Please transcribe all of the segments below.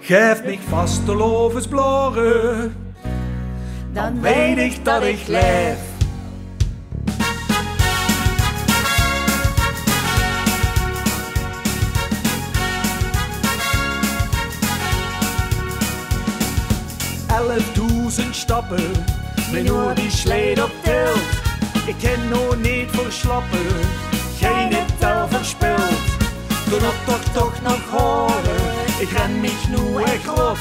Geef mich Vastelaovesblaore, dan weet ik dat ik leef. Stappen, met nur die sleed op tilt. Ik ken nog niet verslappen, geen tel verspild. Doe dat toch nog horen, ik ren mich nu echt rot.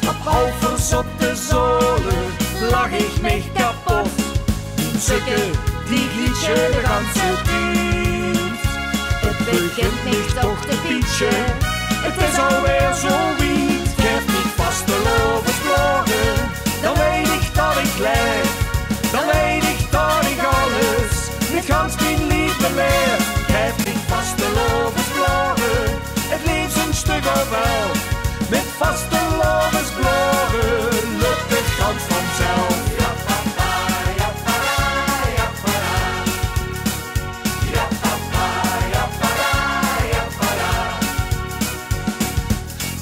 Op half verzotte zolen, lach ik mich kapot. Zukke, die liedje de ganze tijd. Het begint mich toch te pietjen, het is alweer zo wiet. Geef mich Vastelaovesblaore, dan weet ik dat ik leef, dan weet ik dat ik alles met gans mijn liefde leef. Geef mich Vastelaovesblaore, het liefst een stuk of wel. Met Vastelaovesblaore lukt het gans vanzelf.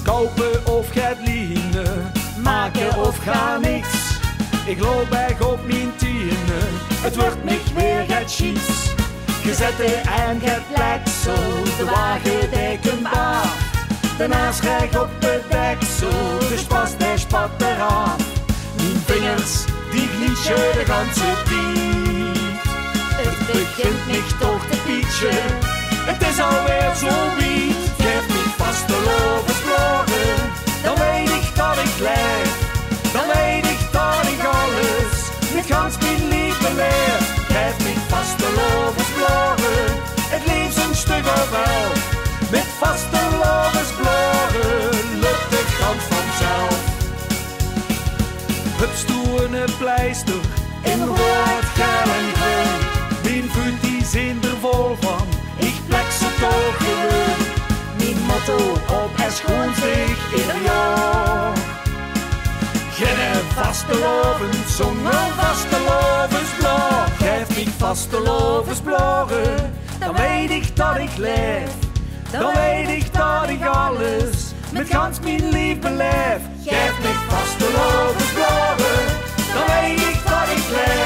Kopen of gaat lienen, maken of ga niks. Ik loop weg op mijn tienen, het wordt mich weer gaat schiets. Gezette en gaat pleksel, de wagen dekken af. Daarnaast krijg op het deksel, dus pas de spat eraf. Mijn vingers, die gliedje de ganse tijd. Het begint mich toch te pietjen, het is alweer zo wiet. Geef mich Vastelaovesblaore, dan weet ik dat ik leef, dan weet ik dat ik alles met gans mijn liefde leef. Geef mich Vastelaovesblaore, het liefst een stuk of wel. Met Vastelaovesblaore lukt het gans vanzelf. Het stoerne pleister in rood, geel en groen. Mijn voet die zijn er vol van, ik plek ze toch gewoon. Mijn motto op en schoon zich ieder jaar. Geen vasteloven, zonder Vastelaovesblaore. Geef mich Vastelaovesblaore, dan weet ik dat ik leef, dan weet ik dat ik alles met gans mijn liefde leef. Geef mich Vastelaovesblaore, dan weet ik dat ik leef.